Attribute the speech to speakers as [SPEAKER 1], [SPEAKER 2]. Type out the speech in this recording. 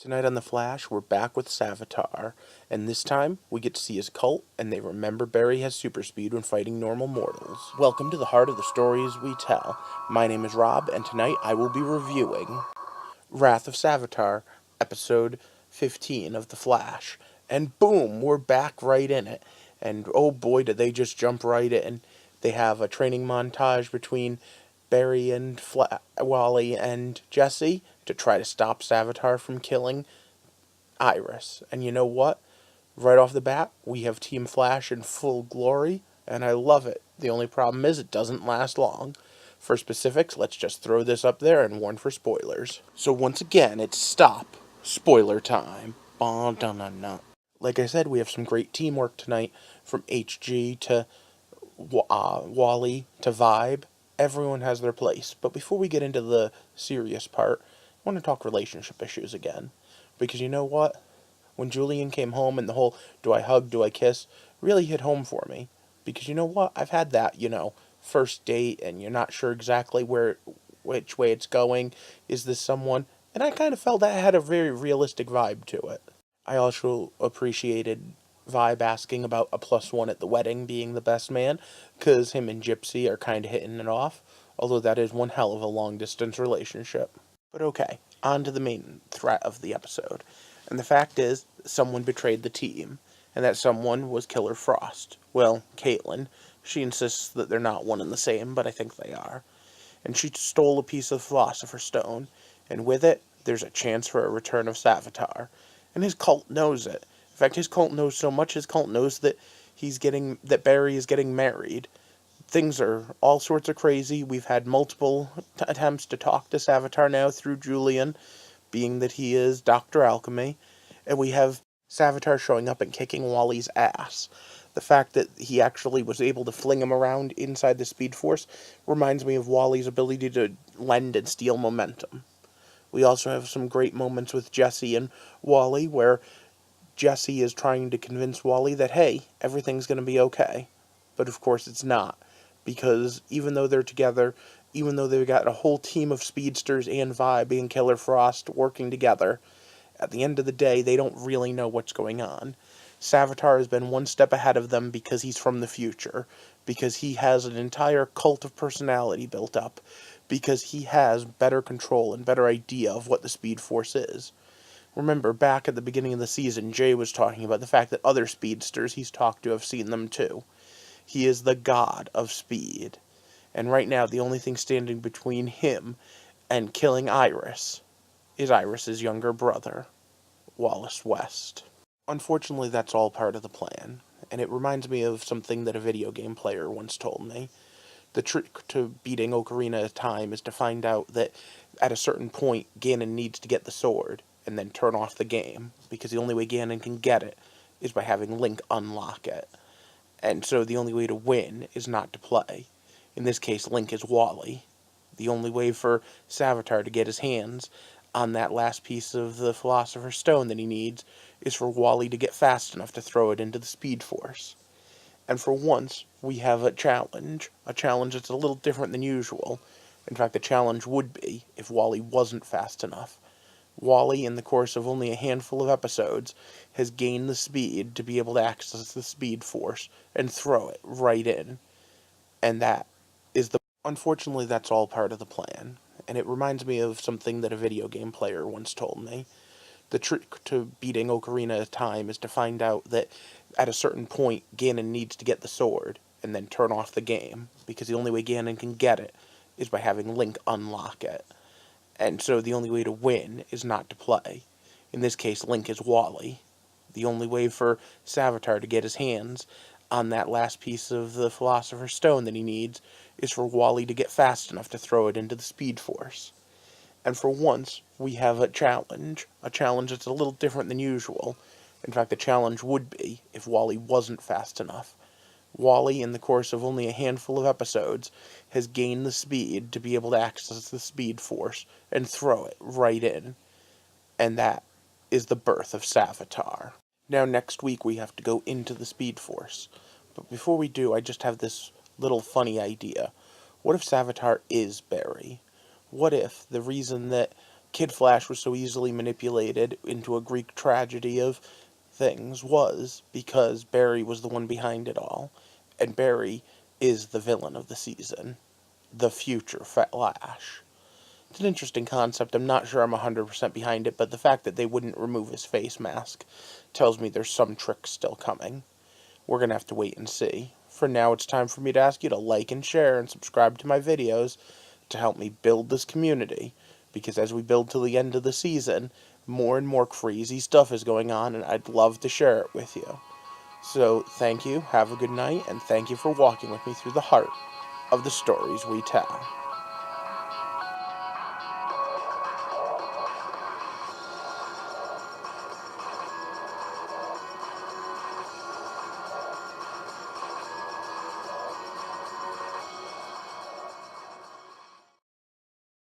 [SPEAKER 1] Tonight on The Flash, we're back with Savitar, and this time we get to see his cult, and they remember Barry has super speed when fighting normal mortals. Welcome to the heart of the stories we tell. My name is Rob, and tonight I will be reviewing Wrath of Savitar, episode 15 of The Flash. And boom, we're back right in it. And oh boy, did they just jump right in. They have a training montage between Barry and Wally and Jesse to try to stop Savitar from killing Iris. And you know what? Right off the bat, we have Team Flash in full glory, and I love it. The only problem is it doesn't last long. For specifics, let's just throw this up there and warn for spoilers. So once again, it's stop. Spoiler time. Like I said, we have some great teamwork tonight, from HG to Wally to Vibe. Everyone has their place. But before we get into the serious part, I want to talk relationship issues again. Because you know what? When Julian came home and the whole do I hug, do I kiss really hit home for me. Because you know what? I've had that, first date and you're not sure exactly which way it's going. Is this someone? And I kind of felt that had a very realistic vibe to it. I also appreciated Vibe asking about a +1 at the wedding being the best man, because him and Gypsy are kind of hitting it off, although that is one hell of a long-distance relationship. But okay, on to the main threat of the episode. And the fact is, someone betrayed the team, and that someone was Killer Frost. Well, Caitlin. She insists that they're not one and the same, but I think they are. And she stole a piece of Philosopher's Stone, and with it, there's a chance for a return of Savitar. And his cult knows it. In fact, his cult knows so much, his cult knows that that Barry is getting married. Things are all sorts of crazy. We've had multiple attempts to talk to Savitar now through Julian, being that he is Dr. Alchemy. And we have Savitar showing up and kicking Wally's ass. The fact that he actually was able to fling him around inside the Speed Force reminds me of Wally's ability to lend and steal momentum. We also have some great moments with Jesse and Wally, where Jesse is trying to convince Wally that, hey, everything's going to be okay. But of course it's not. Because even though they're together, even though they've got a whole team of speedsters and Vibe and Killer Frost working together, at the end of the day, they don't really know what's going on. Savitar has been one step ahead of them because he's from the future, because he has an entire cult of personality built up, because he has better control and better idea of what the Speed Force is. Remember, back at the beginning of the season, Jay was talking about the fact that other speedsters he's talked to have seen them too. He is the god of speed. And right now, the only thing standing between him and killing Iris is Iris's younger brother, Wallace West. Unfortunately, that's all part of the plan, and it reminds me of something that a video game player once told me. The trick to beating Ocarina of Time is to find out that at a certain point, Ganon needs to get the sword, and then turn off the game, because the only way Ganon can get it is by having Link unlock it. And so the only way to win is not to play. In this case, Link is Wally. The only way for Savitar to get his hands on that last piece of the Philosopher's Stone that he needs is for Wally to get fast enough to throw it into the Speed Force. And for once, we have a challenge that's a little different than usual. In fact, the challenge would be if Wally wasn't fast enough. Wally, in the course of only a handful of episodes, has gained the speed to be able to access the Speed Force and throw it right in. And that is the... Unfortunately, that's all part of the plan, and it reminds me of something that a video game player once told me. The trick to beating Ocarina of Time is to find out that at a certain point, Ganon needs to get the sword, and then turn off the game, because the only way Ganon can get it is by having Link unlock it. And so the only way to win is not to play. In this case, Link is Wally. The only way for Savitar to get his hands on that last piece of the Philosopher's Stone that he needs is for Wally to get fast enough to throw it into the Speed Force. And for once, we have a challenge that's a little different than usual. In fact, the challenge would be if Wally wasn't fast enough. Wally, in the course of only a handful of episodes, has gained the speed to be able to access the Speed Force and throw it right in. And that is the birth of Savitar. Now, next week we have to go into the Speed Force. But before we do, I just have this little funny idea. What if Savitar is Barry? What if the reason that Kid Flash was so easily manipulated into a Greek tragedy of things was because Barry was the one behind it all. And Barry is the villain of the season. The future Flash. It's an interesting concept. I'm not sure I'm 100% behind it, but the fact that they wouldn't remove his face mask tells me there's some trick still coming. We're going to have to wait and see. For now, it's time for me to ask you to like and share and subscribe to my videos to help me build this community. Because as we build to the end of the season, more and more crazy stuff is going on, and I'd love to share it with you. So, thank you, have a good night, and thank you for walking with me through the heart of the stories we tell.